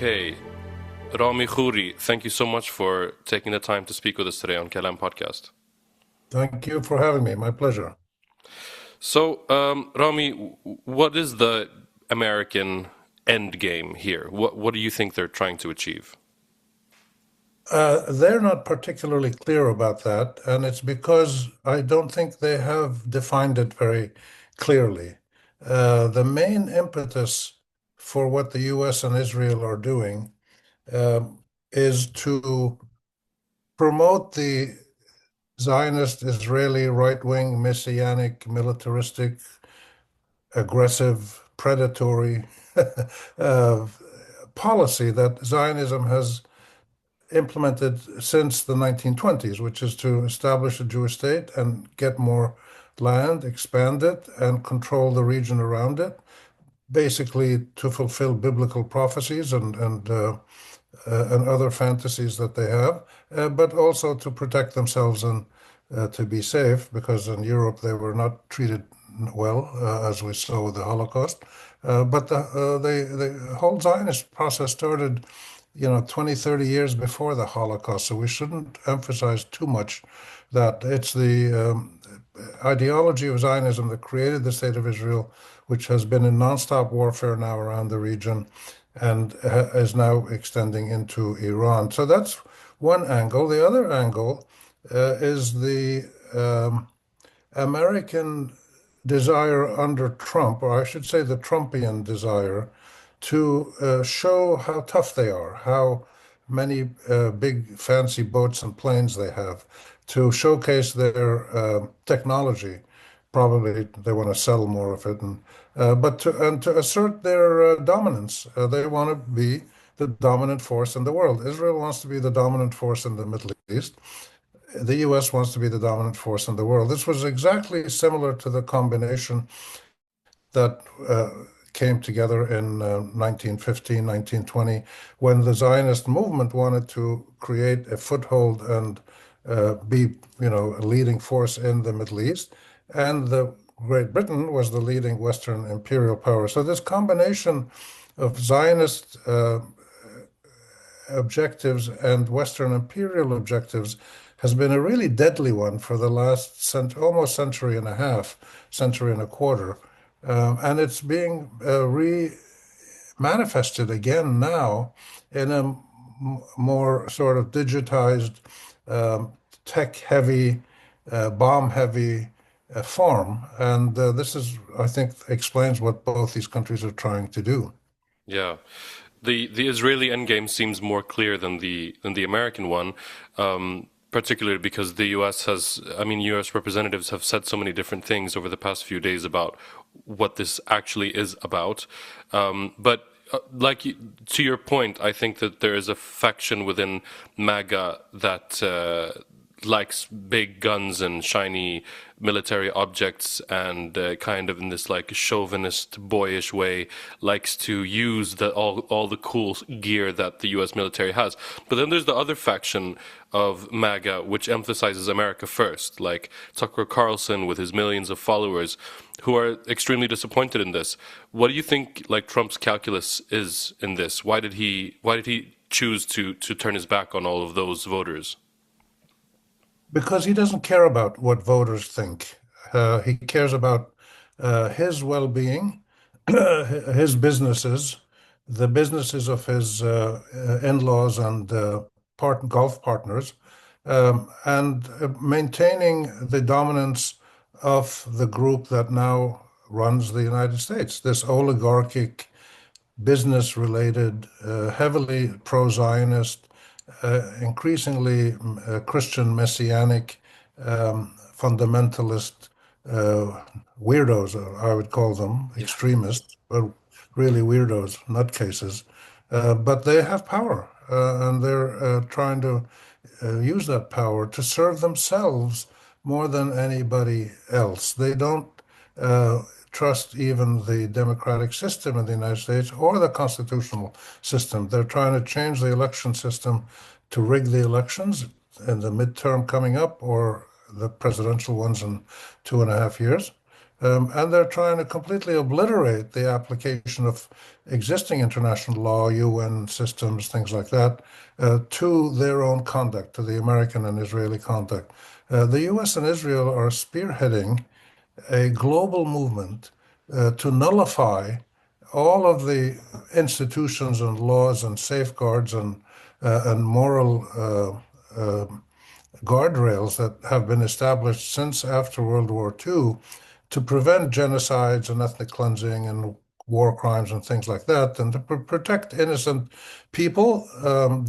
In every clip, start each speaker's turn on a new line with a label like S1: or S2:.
S1: Okay, Rami Khouri, thank you so much for taking the time to speak with us today on Kalam Podcast.
S2: Thank you for having me. My pleasure.
S1: So, Rami, what is the American end game here? What do you think they're trying to achieve?
S2: They're not particularly clear about that, and it's because I don't think they have defined it very clearly. The main impetus for what the US and Israel are doing is to promote the Zionist Israeli right-wing messianic militaristic aggressive, predatory uh, policy that Zionism has implemented since the 1920s, which is to establish a Jewish state and get more land, expand it, and control the region around it, basically to fulfill biblical prophecies and other fantasies that they have, but also to protect themselves and to be safe, because in Europe they were not treated well, as we saw with the Holocaust. But the whole Zionist process started, 20, 30 years before the Holocaust. So we shouldn't emphasize too much that it's the ideology of Zionism that created the state of Israel, which has been in nonstop warfare now around the region and is now extending into Iran. So that's one angle. The other angle is the American desire under Trump, or I should say the Trumpian desire, to show how tough they are, how many big fancy boats and planes they have, to showcase their technology. Probably they want to sell more of it, but to assert their dominance. They want to be the dominant force in the world. Israel wants to be the dominant force in the Middle East. The U.S. wants to be the dominant force in the world. This was exactly similar to the combination that came together in 1915, 1920, when the Zionist movement wanted to create a foothold and be, a leading force in the Middle East, and the Great Britain was the leading Western imperial power. So this combination of Zionist objectives and Western imperial objectives has been a really deadly one for the last almost century and a half, century and a quarter. And it's being manifested again now in a more sort of digitized, tech-heavy, bomb-heavy form. And this is, I think, explains what both these countries are trying to do.
S1: Yeah. The Israeli endgame seems more clear than the American one, particularly because the U.S. U.S. representatives have said so many different things over the past few days about what this actually is about. But to your point, I think that there is a faction within MAGA that likes big guns and shiny military objects, and kind of in this like chauvinist, boyish way, likes to use all the cool gear that the U.S. military has. But then there's the other faction of MAGA, which emphasizes America first, like Tucker Carlson with his millions of followers, who are extremely disappointed in this. What do you think, like, Trump's calculus is in this? Why did he choose to turn his back on all of those voters?
S2: Because he doesn't care about what voters think. He cares about his well-being, his businesses, the businesses of his in-laws and golf partners, and maintaining the dominance of the group that now runs the United States, this oligarchic, business-related, heavily pro-Zionist, increasingly Christian messianic, fundamentalist weirdos, I would call them,
S1: Yeah.
S2: extremists, but really weirdos, nutcases. But they have power, and they're trying to use that power to serve themselves more than anybody else. They don't trust even the democratic system in the United States or the constitutional system. They're trying to change the election system to rig the elections in the midterm coming up or the presidential ones in 2.5 years. And they're trying to completely obliterate the application of existing international law, UN systems, things like that, to their own conduct, to the American and Israeli conduct. The US and Israel are spearheading a global movement to nullify all of the institutions and laws and safeguards and moral guardrails that have been established since after World War II to prevent genocides and ethnic cleansing and war crimes and things like that, and to protect innocent people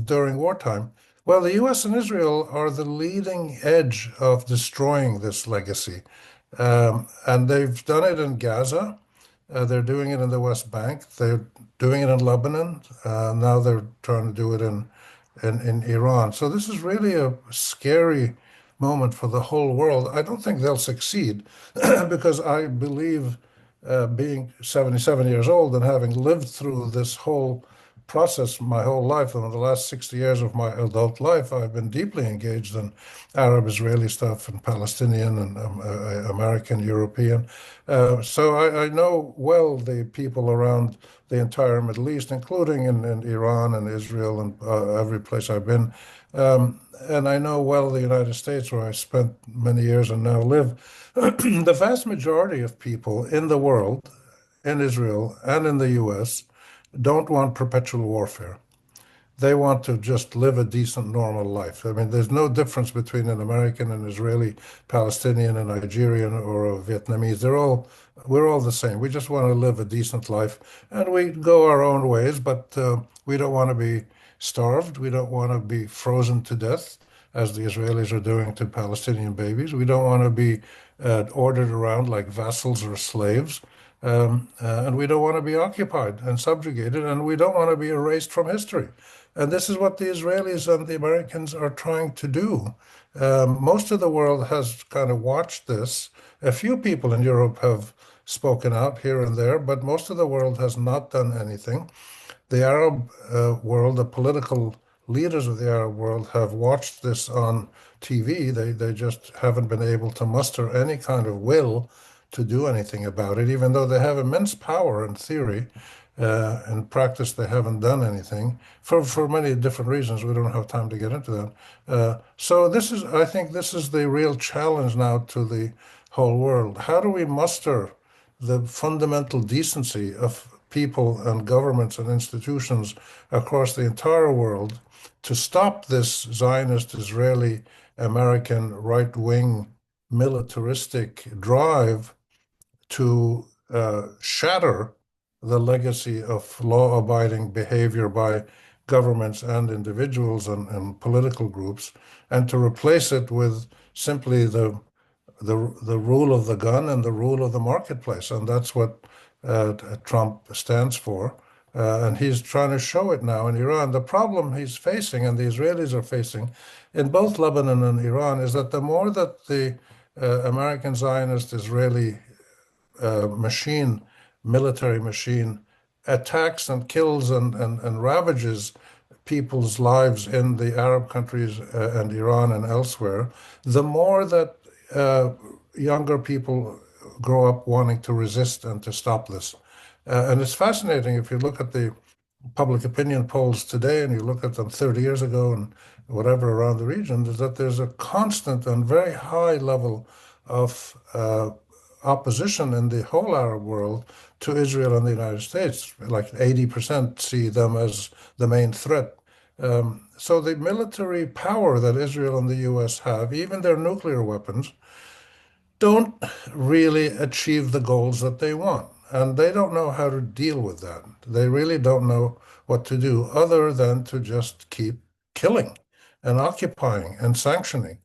S2: during wartime. Well, the US and Israel are the leading edge of destroying this legacy. And they've done it in Gaza. They're doing it in the West Bank. They're doing it in Lebanon. Now they're trying to do it in Iran. So this is really a scary moment for the whole world. I don't think they'll succeed because I believe, being 77 years old and having lived through this whole process my whole life, and in the last 60 years of my adult life, I've been deeply engaged in Arab-Israeli stuff and Palestinian and American, European. So I know well the people around the entire Middle East, including in Iran and Israel and every place I've been. And I know well the United States, where I spent many years and now live. The vast majority of people in the world, in Israel and in the US, don't want perpetual warfare. They want to just live a decent, normal life. I mean, there's no difference between an American, an Israeli, Palestinian, a Nigerian, or a Vietnamese. We're all the same. We just want to live a decent life, and we go our own ways, but we don't want to be starved. We don't want to be frozen to death, as the Israelis are doing to Palestinian babies. We don't want to be ordered around like vassals or slaves. And we don't want to be occupied and subjugated, and we don't want to be erased from history. And this is what the Israelis and the Americans are trying to do. Most of the world has kind of watched this. A few people in Europe have spoken out here and there, but most of the world has not done anything. The Arab world, the political leaders of the Arab world have watched this on TV. They just haven't been able to muster any kind of will to do anything about it, even though they have immense power in theory. In practice, they haven't done anything for many different reasons. We don't have time to get into that. So I think this is the real challenge now to the whole world. How do we muster the fundamental decency of people and governments and institutions across the entire world to stop this Zionist, Israeli, American right-wing militaristic drive to shatter the legacy of law-abiding behavior by governments and individuals and political groups, and to replace it with simply the rule of the gun and the rule of the marketplace. And that's what Trump stands for. And he's trying to show it now in Iran. The problem he's facing, and the Israelis are facing, in both Lebanon and Iran, is that the more that the American Zionist Israeli machine, military machine, attacks and kills and ravages people's lives in the Arab countries and Iran and elsewhere, the more that younger people grow up wanting to resist and to stop this. And it's fascinating if you look at the public opinion polls today and you look at them 30 years ago and whatever around the region, is that there's a constant and very high level of opposition in the whole Arab world to Israel and the United States. Like 80% see them as the main threat. So the military power that Israel and the US have, even their nuclear weapons, don't really achieve the goals that they want. And they don't know how to deal with that. They really don't know what to do other than to just keep killing and occupying and sanctioning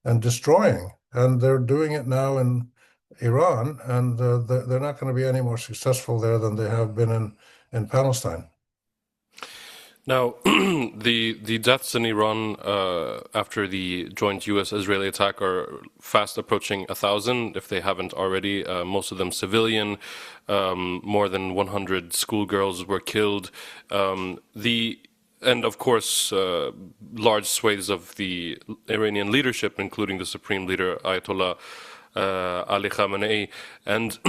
S2: and destroying. And they're doing it now in Iran, and they're not going to be any more successful there than they have been in Palestine.
S1: Now, the deaths in Iran after the joint U.S.-Israeli attack are fast approaching 1,000, if they haven't already. Most of them civilian. More than 100 schoolgirls were killed. And of course, large swathes of the Iranian leadership, including the supreme leader Ayatollah Ali Khamenei, and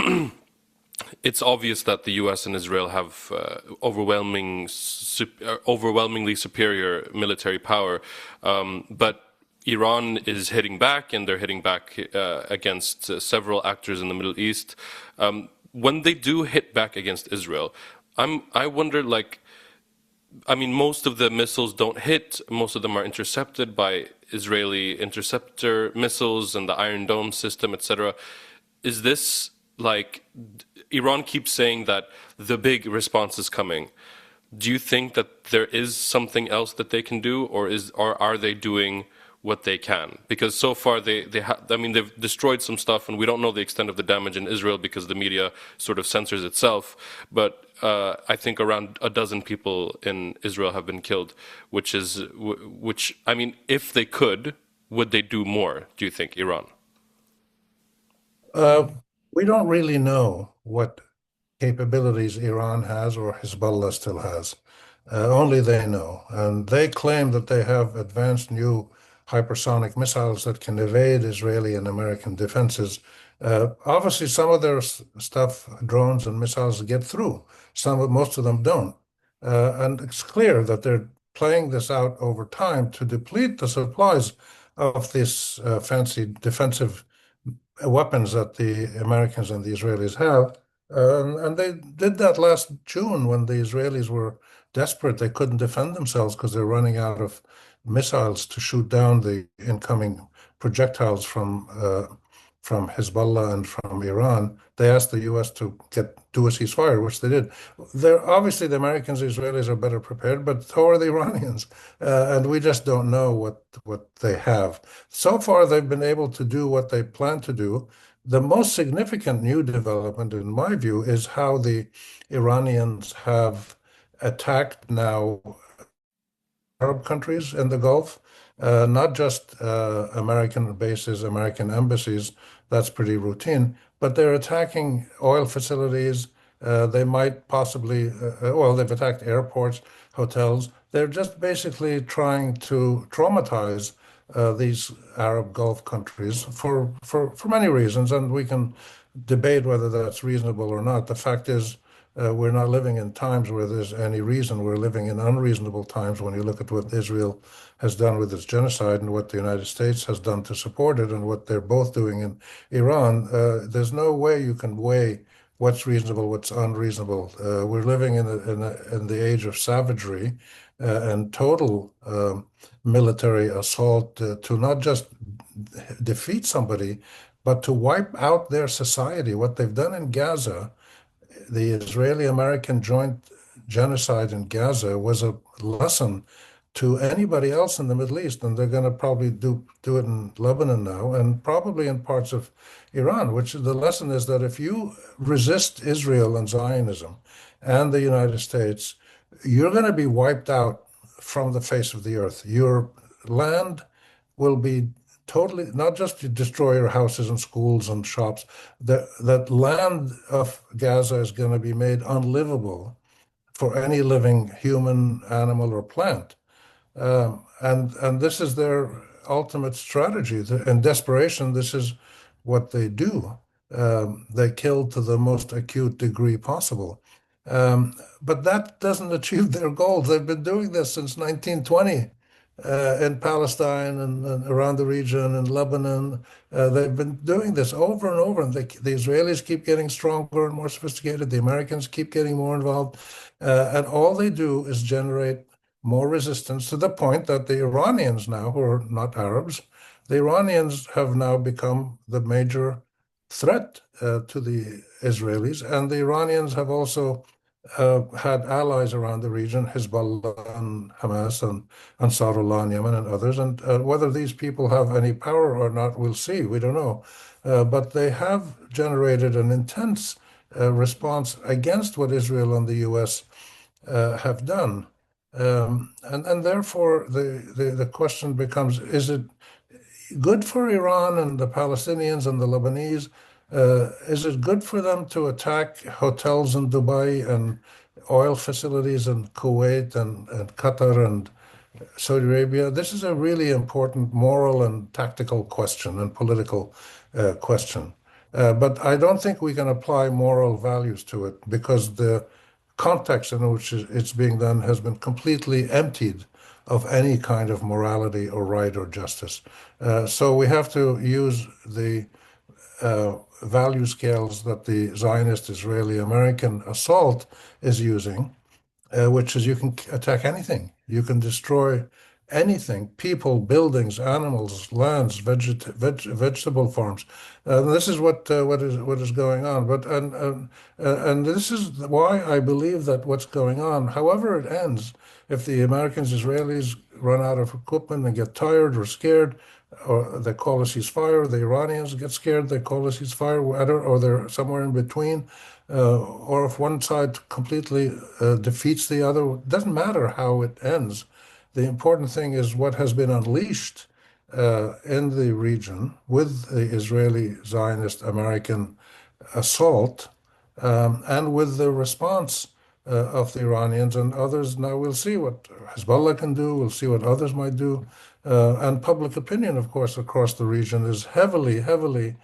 S1: it's obvious that the U.S. and Israel have overwhelmingly superior military power, but Iran is hitting back, and they're hitting back against several actors in the Middle East. When they do hit back against Israel, I wonder, like, I mean, most of the missiles don't hit. Most of them are intercepted by Israeli interceptor missiles and the Iron Dome system, etc. Is this like Iran keeps saying that the big response is coming? Do you think that there is something else that they can do, or are they doing what they can? Because so far I mean, they've destroyed some stuff, and we don't know the extent of the damage in Israel because the media sort of censors itself. But I think around a dozen people in Israel have been killed, which I mean, if they could, would they do more? Do you think, Iran?
S2: Uh, we don't really know what capabilities Iran has or Hezbollah still has. Only they know. And they claim that they have advanced new hypersonic missiles that can evade Israeli and American defenses. Obviously, some of their stuff, drones and missiles, get through. Most of them don't. And it's clear that they're playing this out over time to deplete the supplies of these fancy defensive weapons that the Americans and the Israelis have. And they did that last June when the Israelis were desperate. They couldn't defend themselves because they're running out of missiles to shoot down the incoming projectiles from Hezbollah and from Iran. They asked the U.S. to do a ceasefire, which they did. They're obviously the Americans, the Israelis are better prepared, but so are the Iranians, and we just don't know what they have. So far, they've been able to do what they plan to do. The most significant new development, in my view, is how the Iranians have attacked now Arab countries in the Gulf, not just American bases, American embassies. That's pretty routine, but they're attacking oil facilities. They might possibly, well, they've attacked airports, hotels. They're just basically trying to traumatize these Arab Gulf countries for many reasons, and we can debate whether that's reasonable or not. The fact is, we're not living in times where there's any reason. We're living in unreasonable times when you look at what Israel has done with its genocide and what the United States has done to support it and what they're both doing in Iran. There's no way you can weigh what's reasonable, what's unreasonable. We're living in the age of savagery and total military assault to not just defeat somebody, but to wipe out their society. What they've done in Gaza, the Israeli-American joint genocide in Gaza, was a lesson to anybody else in the Middle East, and they're going to probably do it in Lebanon now, and probably in parts of Iran. Which the lesson is that if you resist Israel and Zionism and the United States, you're going to be wiped out from the face of the earth. Your land will be totally, not just to destroy your houses and schools and shops, that land of Gaza is going to be made unlivable for any living human, animal, or plant. And this is their ultimate strategy. In desperation, this is what they do. They kill to the most acute degree possible. But that doesn't achieve their goals. They've been doing this since 1920 in Palestine and around the region, in Lebanon. They've been doing this over and over, and the Israelis keep getting stronger and more sophisticated. The Americans keep getting more involved. And all they do is generate more resistance to the point that the Iranians now, who are not Arabs, the Iranians have now become the major threat to the Israelis. And the Iranians have also had allies around the region, Hezbollah and Hamas and Ansarullah in Yemen and others. And whether these people have any power or not, we'll see. We don't know. But they have generated an intense response against what Israel and the U.S. Have done. And therefore, the question becomes, is it good for Iran and the Palestinians and the Lebanese? Is it good for them to attack hotels in Dubai and oil facilities in Kuwait and Qatar and Saudi Arabia. This is a really important moral and tactical question and political question. But I don't think we can apply moral values to it because the context in which it's being done has been completely emptied of any kind of morality or right or justice. So we have to use the value scales that the Zionist Israeli American assault is using, which is you can attack anything. You can destroy anything, people, buildings, animals, lands, vegetable farms. This is what is going on. And this is why I believe that what's going on, however it ends, if the Americans, Israelis run out of equipment and get tired or scared, or they call a ceasefire, the Iranians get scared, they call a ceasefire, or they're somewhere in between, or if one side completely defeats the other, it doesn't matter how it ends. The important thing is what has been unleashed in the region with the Israeli Zionist American assault, and with the response of the Iranians and others. Now we'll see what Hezbollah can do, we'll see what others might do. And public opinion, of course, across the region is heavily, heavily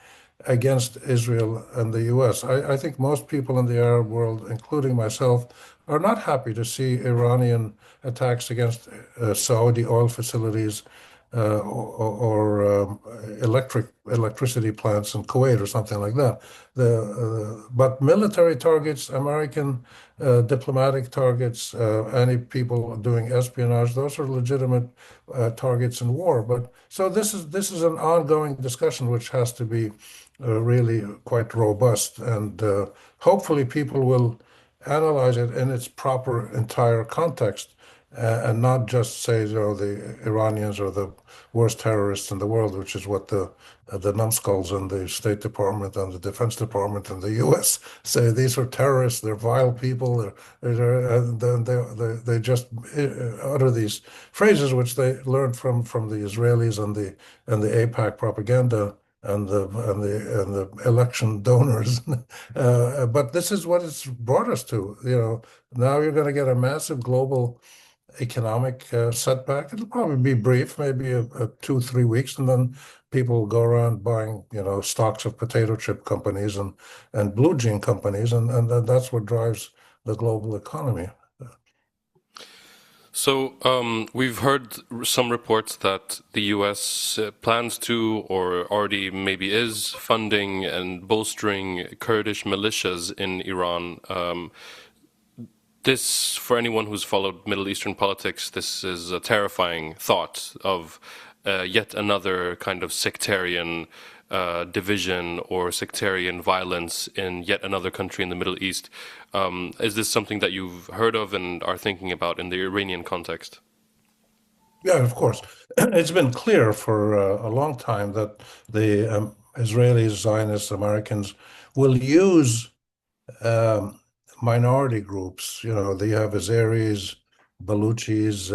S2: against Israel and the US. I think most people in the Arab world, including myself, are not happy to see Iranian attacks against Saudi oil facilities or electricity plants in Kuwait or something like that. But military targets, American diplomatic targets, any people doing espionage, those are legitimate targets in war. But so this is an ongoing discussion which has to be really quite robust, and hopefully people will analyze it in its proper entire context, and not just say, the Iranians are the worst terrorists in the world, which is what the numbskulls in the State Department and the Defense Department in the U.S. say. These are terrorists. They're vile people. And they just utter these phrases which they learned from the Israelis and the AIPAC propaganda and the election donors. But this is what it's brought us to. Now you're going to get a massive global economic setback. It'll probably be brief, maybe a 2, 3 weeks, and then people will go around buying, stocks of potato chip companies and blue jean companies, and that's what drives the global economy.
S1: So we've heard some reports that the U.S. Plans to, or already maybe is, funding and bolstering Kurdish militias in Iran. This, for anyone who's followed Middle Eastern politics, this is a terrifying thought of yet another kind of sectarian division or sectarian violence in yet another country in the Middle East. Is this something that you've heard of and are thinking about in the Iranian context?
S2: Yeah, of course. It's been clear for a long time that the Israelis, Zionists, Americans will use um, minority groups. They have Azeris, Baluchis,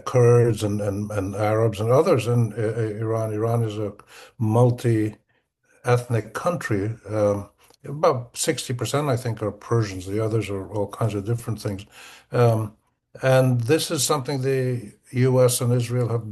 S2: Kurds, and Arabs and others in Iran. Iran is a multi-ethnic country. About 60%, I think, are Persians. The others are all kinds of different things. Um, and this is something the US and Israel have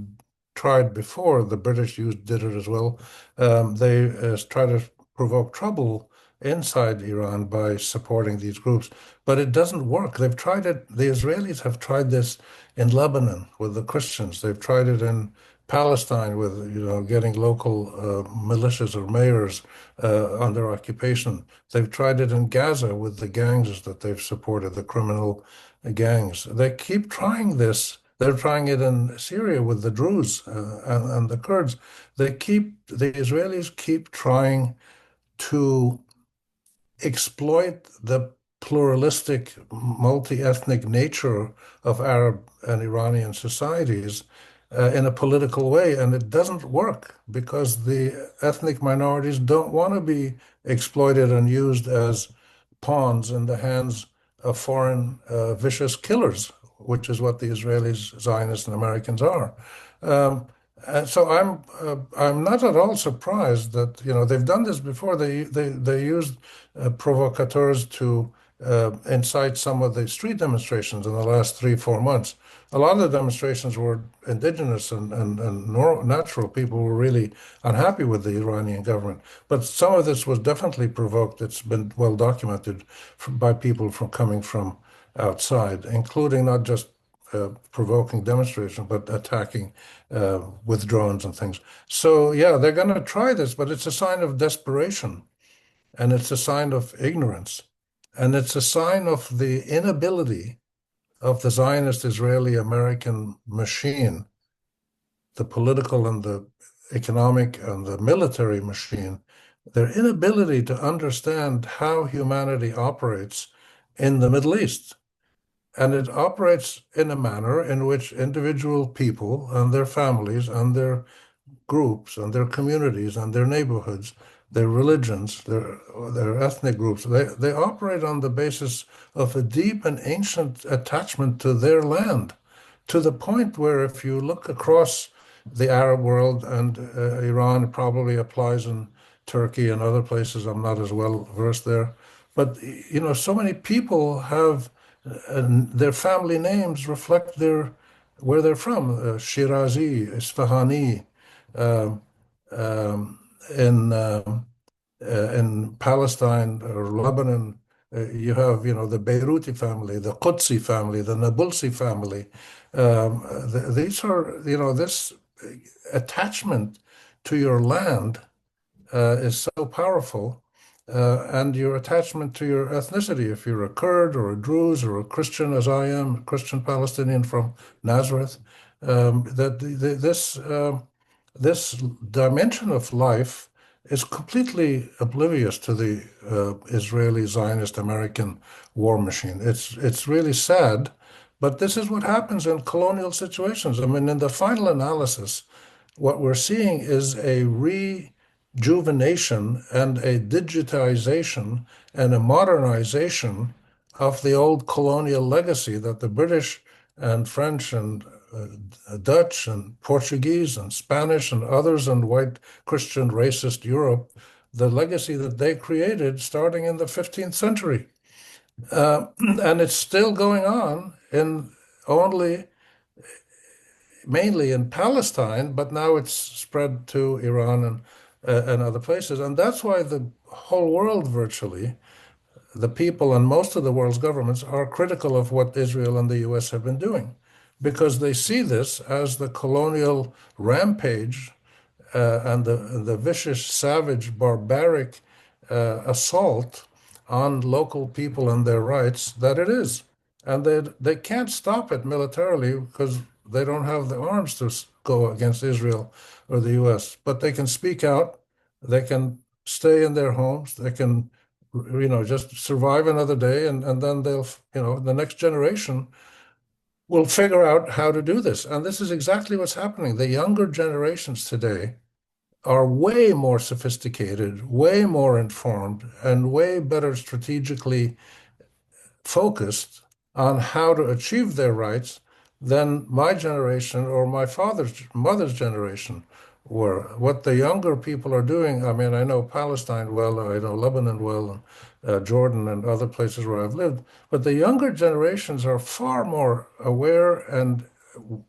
S2: tried before. The British did it as well. They try to provoke trouble inside Iran by supporting these groups, but it doesn't work. They've tried it. The Israelis have tried this in Lebanon with the Christians. They've tried it in Palestine with, getting local militias or mayors under occupation. They've tried it in Gaza with the gangs that they've supported, the criminal gangs. They keep trying this. They're trying it in Syria with the Druze and the Kurds. The Israelis keep trying to exploit the pluralistic, multi-ethnic nature of Arab and Iranian societies in a political way. And it doesn't work because the ethnic minorities don't want to be exploited and used as pawns in the hands of foreign vicious killers, which is what the Israelis, Zionists, and Americans are. Um, and so I'm not at all surprised that they've done this before. They used provocateurs to incite some of the street demonstrations in the last 3, 4 months. A lot of the demonstrations were indigenous and natural people who were really unhappy with the Iranian government. But some of this was definitely provoked. It's been well documented by people from coming from outside, including not just provoking demonstration, but attacking with drones and things. So yeah, they're going to try this, but it's a sign of desperation and it's a sign of ignorance. And it's a sign of the inability of the Zionist Israeli American machine, the political and the economic and the military machine, their inability to understand how humanity operates in the Middle East. And it operates in a manner in which individual people and their families and their groups and their communities and their neighborhoods, their religions, their ethnic groups, they operate on the basis of a deep and ancient attachment to their land, to the point where if you look across the Arab world, and Iran probably applies in Turkey and other places, I'm not as well versed there, but so many people have their family names reflect where they're from. Shirazi, Isfahani, um, um, in Palestine or Lebanon, you have the Beiruti family, the Qudsi family, the Nabulsi family. These are this attachment to your land is so powerful, and your attachment to your ethnicity, if you're a Kurd or a Druze or a Christian, as I am, a Christian Palestinian from Nazareth, this dimension of life is completely oblivious to the Israeli Zionist American war machine. It's really sad, but this is what happens in colonial situations. I mean, in the final analysis, what we're seeing is a rejuvenation and a digitization and a modernization of the old colonial legacy that the British and French and Dutch and Portuguese and Spanish and others in white Christian racist Europe, the legacy that they created starting in the 15th century. And it's still going on in only mainly in Palestine, but now it's spread to Iran and other places. And that's why the whole world virtually, the people and most of the world's governments are critical of what Israel and the US have been doing because they see this as the colonial rampage and the vicious, savage, barbaric assault on local people and their rights that it is. And they can't stop it militarily because they don't have the arms to go against Israel or the US. But they can speak out, they can stay in their homes, they can, just survive another day, and then they'll, the next generation will figure out how to do this. And this is exactly what's happening. The younger generations today are way more sophisticated, way more informed, and way better strategically focused on how to achieve their rights than my generation or my father's mother's generation were. What the younger people are doing, I mean, I know Palestine well, I know Lebanon well, and Jordan and other places where I've lived, but the younger generations are far more aware and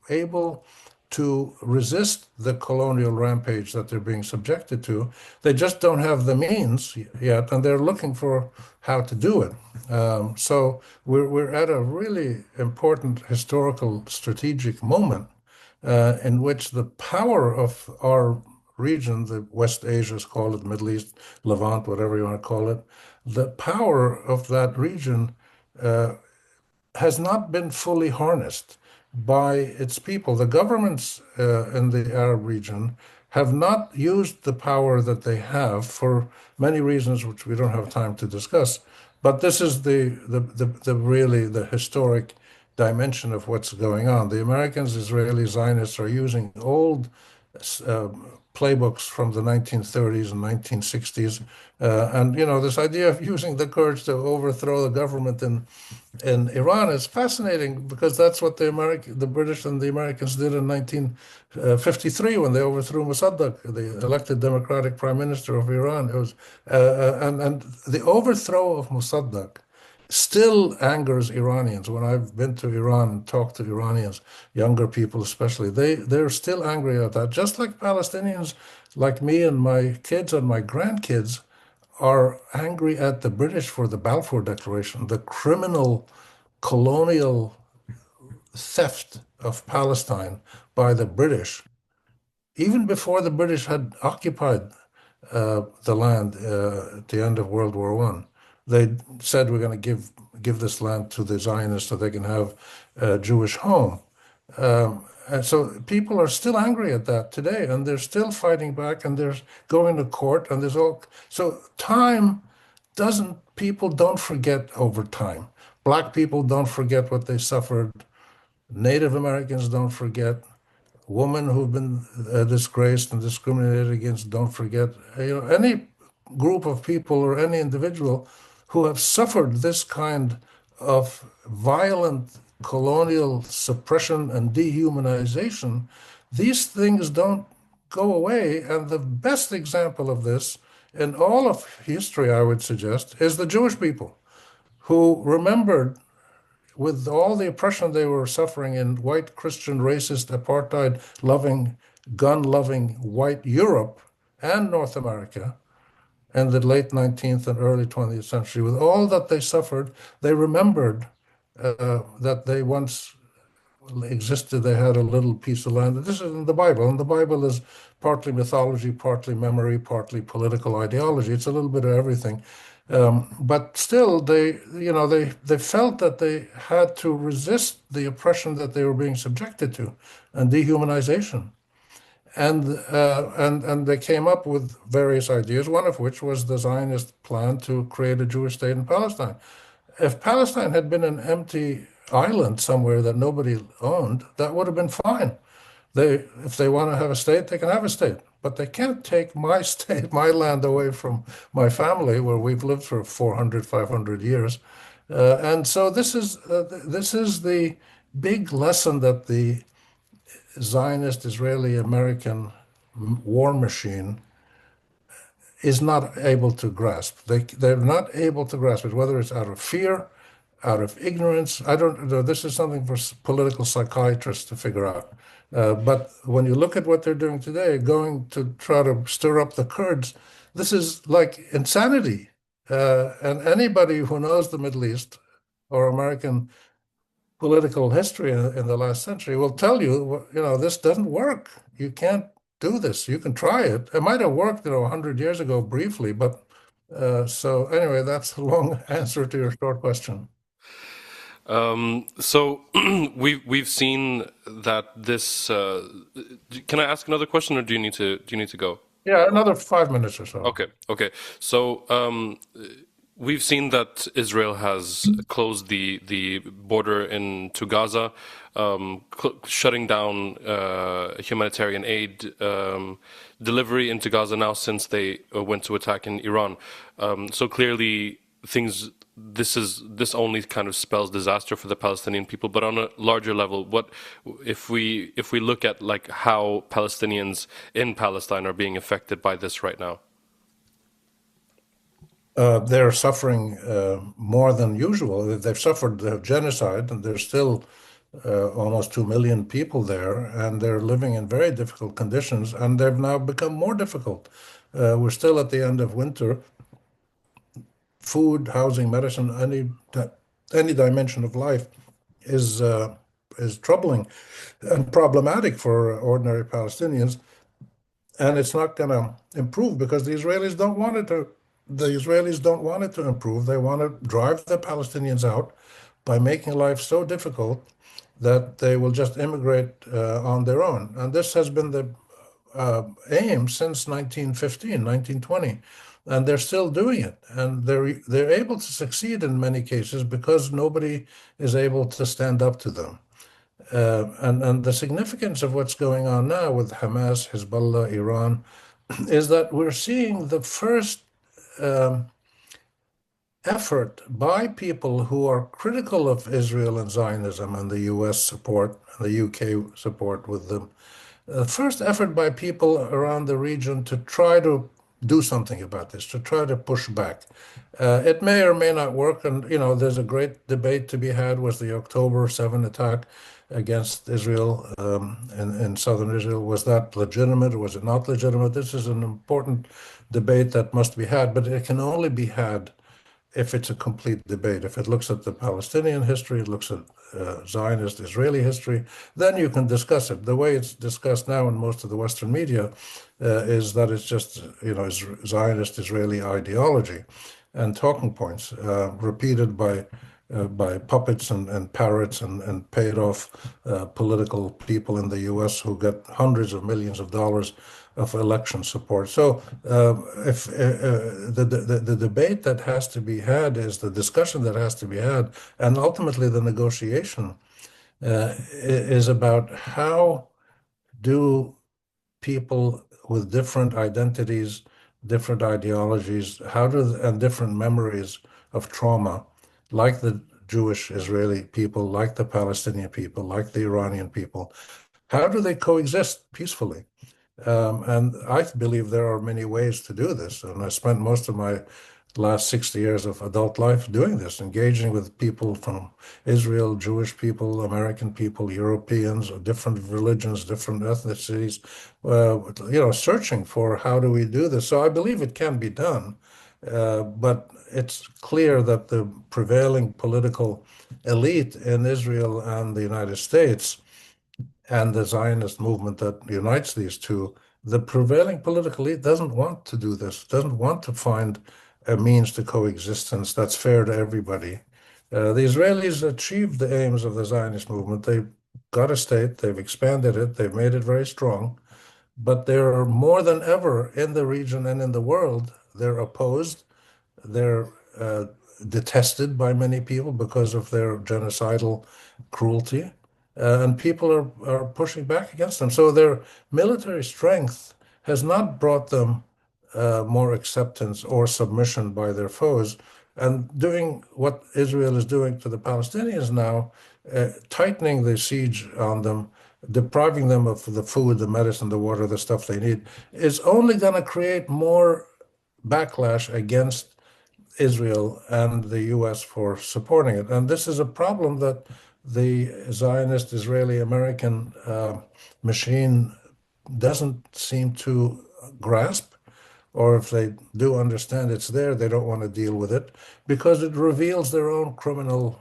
S2: able to resist the colonial rampage that they're being subjected to. They just don't have the means yet, and they're looking for how to do it. So we're at a really important historical strategic moment in which the power of our region, the West Asia's call it, Middle East, Levant, whatever you want to call it, the power of that region has not been fully harnessed by its people. The governments in the Arab region have not used the power that they have for many reasons, which we don't have time to discuss. But this is the really the historic dimension of what's going on. The Americans, Israeli Zionists are using old uh, playbooks from the 1930s and 1960s, and this idea of using the Kurds to overthrow the government in Iran is fascinating because that's what the British and the Americans did in 1953 when they overthrew Mossadegh, the elected democratic prime minister of Iran. It was and the overthrow of Mossadegh still angers Iranians. When I've been to Iran and talked to Iranians, younger people especially, they're still angry at that. Just like Palestinians, like me and my kids and my grandkids, are angry at the British for the Balfour Declaration, the criminal colonial theft of Palestine by the British, even before the British had occupied the land at the end of World War One. They said we're going to give this land to the Zionists so they can have a Jewish home. And so people are still angry at that today, and they're still fighting back, and they're going to court, and there's all. So time doesn't, people don't forget over time. Black people don't forget what they suffered. Native Americans don't forget. Women who've been disgraced and discriminated against don't forget. Any group of people or any individual who have suffered this kind of violent colonial suppression and dehumanization, these things don't go away. And the best example of this in all of history, I would suggest, is the Jewish people who remembered, with all the oppression they were suffering in white Christian racist apartheid loving, gun loving white Europe and North America in the late 19th and early 20th century, with all that they suffered, they remembered that they once existed, they had a little piece of land. This is in the Bible, and the Bible is partly mythology, partly memory, partly political ideology. It's a little bit of everything. But still, they felt that they had to resist the oppression that they were being subjected to, and dehumanization. And they came up with various ideas, one of which was the Zionist plan to create a Jewish state in Palestine. If Palestine had been an empty island somewhere that nobody owned, that would have been fine. If they want to have a state, they can have a state, but they can't take my state, my land away from my family where we've lived for 400, 500 years. And so this is the big lesson that the Zionist Israeli American war machine is not able to grasp. They're not able to grasp it, whether it's out of fear, out of ignorance. I don't know. This is something for political psychiatrists to figure out. But when you look at what they're doing today, going to try to stir up the Kurds, this is like insanity. And anybody who knows the Middle East or American political history in the last century will tell you, this doesn't work. You can't do this. You can try it. It might have worked, 100 years ago briefly, but so anyway, that's a long answer to your short question.
S1: So we've seen that this. Can I ask another question, or do you need to go?
S2: Yeah, another 5 minutes or so.
S1: Okay, okay. So we've seen that Israel has closed the border into Gaza, shutting down humanitarian aid delivery into Gaza now since they went to attack in Iran. So clearly, this only kind of spells disaster for the Palestinian people. But on a larger level, what if we look at like how Palestinians in Palestine are being affected by this right now?
S2: They're suffering more than usual. They've suffered the genocide, and there's still almost 2 million people there, and they're living in very difficult conditions, and they've now become more difficult. We're still at the end of winter. Food, housing, medicine, any dimension of life is troubling and problematic for ordinary Palestinians, and it's not going to improve because the Israelis don't want it to. The Israelis don't want it to improve. They want to drive the Palestinians out by making life so difficult that they will just immigrate on their own. And this has been the aim since 1915, 1920, and they're still doing it. And they're able to succeed in many cases because nobody is able to stand up to them. And the significance of what's going on now with Hamas, Hezbollah, Iran, is that we're seeing the first effort by people who are critical of Israel and Zionism and the US support, the UK support with them. The first effort by people around the region to try to do something about this, to try to push back. It may or may not work, and there's a great debate to be had. Was the October 7 attack against Israel in southern Israel, was that legitimate or was it not legitimate? This is an important debate that must be had, but it can only be had if it's a complete debate. If it looks at the Palestinian history, it looks at Zionist Israeli history, then you can discuss it. The way it's discussed now in most of the Western media is that it's just, Zionist Israeli ideology and talking points repeated by puppets and parrots and paid off political people in the U.S. who get hundreds of millions of dollars of election support. So if the debate that has to be had is the discussion that has to be had, and ultimately the negotiation is about how do people with different identities, different ideologies, and different memories of trauma, like the Jewish Israeli people, like the Palestinian people, like the Iranian people, how do they coexist peacefully? And I believe there are many ways to do this. And I spent most of my last 60 years of adult life doing this, engaging with people from Israel, Jewish people, American people, Europeans, different religions, different ethnicities, searching for how do we do this. So I believe it can be done. But it's clear that the prevailing political elite in Israel and the United States and the Zionist movement that unites these two, the prevailing political elite doesn't want to do this, doesn't want to find a means to coexistence that's fair to everybody. The Israelis achieved the aims of the Zionist movement. They got a state, they've expanded it, they've made it very strong, but they're more than ever in the region and in the world. They're opposed, they're detested by many people because of their genocidal cruelty, and people are pushing back against them. So their military strength has not brought them more acceptance or submission by their foes. And doing what Israel is doing to the Palestinians now, tightening the siege on them, depriving them of the food, the medicine, the water, the stuff they need, is only going to create more backlash against Israel and the US for supporting it. And this is a problem that the Zionist Israeli American machine doesn't seem to grasp, or if they do understand it's there, they don't want to deal with it because it reveals their own criminal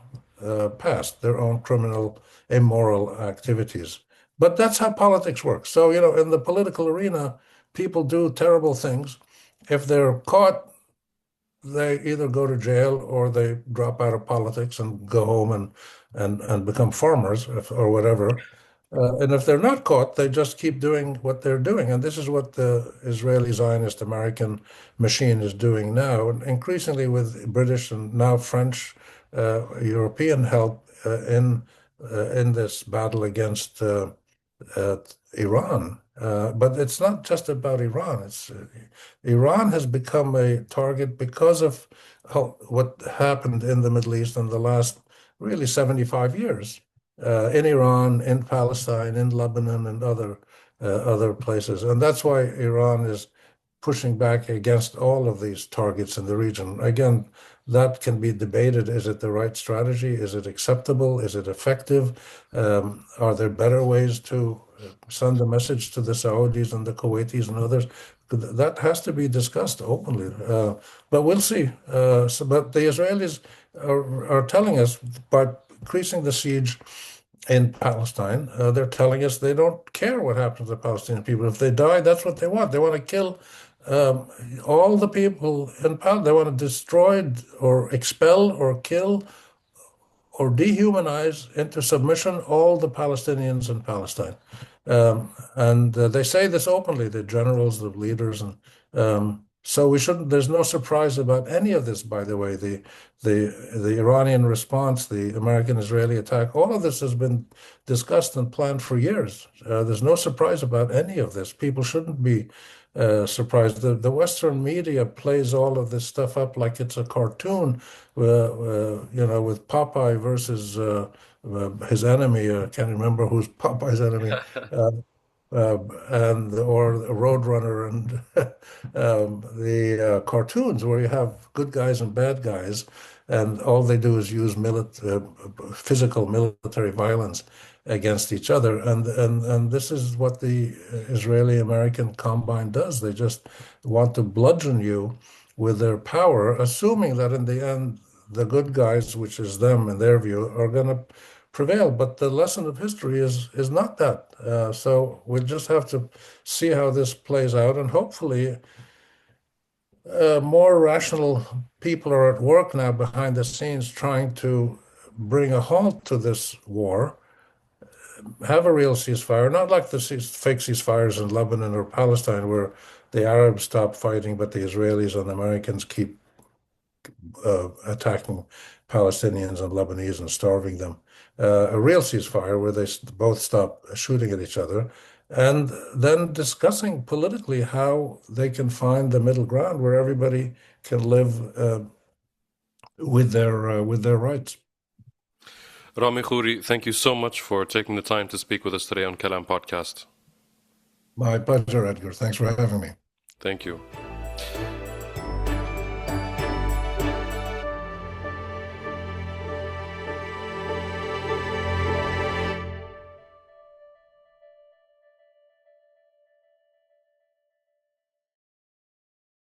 S2: past, their own criminal, immoral activities. But that's how politics works. So, in the political arena, people do terrible things. If they're caught, they either go to jail or they drop out of politics and go home and become farmers or whatever. And if they're not caught, they just keep doing what they're doing. And this is what the Israeli Zionist American machine is doing now, and increasingly with British and now French, European help in this battle against Iran. But it's not just about Iran. Iran has become a target because of what happened in the Middle East in the last really 75 years, in Iran, in Palestine, in Lebanon, and other places. And that's why Iran is pushing back against all of these targets in the region. Again, that can be debated. Is it the right strategy? Is it acceptable? Is it effective? Are there better ways to send a message to the Saudis and the Kuwaitis and others? That has to be discussed openly. But we'll see. But the Israelis are telling us by increasing the siege in Palestine, they're telling us they don't care what happens to the Palestinian people. If they die, that's what they want. They want to kill all the people in Palestine. They want to destroy or expel or kill or dehumanize into submission all the Palestinians in Palestine. And they say this openly, the generals, the leaders, and so we shouldn't. There's no surprise about any of this, by the way. The Iranian response, the American-Israeli attack, all of this has been discussed and planned for years. There's no surprise about any of this. People shouldn't be surprised. The Western media plays all of this stuff up like it's a cartoon, with Popeye versus his enemy. I can't remember who's Popeye's enemy. and or Roadrunner and the cartoons where you have good guys and bad guys, and all they do is use physical military violence against each other. And this is what the Israeli-American combine does. They just want to bludgeon you with their power, assuming that in the end, the good guys, which is them in their view, are going to prevail. But the lesson of history is not that. So we'll just have to see how this plays out, and hopefully, more rational people are at work now behind the scenes trying to bring a halt to this war, have a real ceasefire, not like the fake ceasefires in Lebanon or Palestine, where the Arabs stop fighting, but the Israelis and Americans keep attacking Palestinians and Lebanese and starving them. A real ceasefire where they both stop shooting at each other, and then discussing politically how they can find the middle ground where everybody can live with their rights.
S1: Rami Khouri, thank you so much for taking the time to speak with us today on Kalam Podcast.
S2: My pleasure, Edgar. Thanks for having me.
S1: Thank you.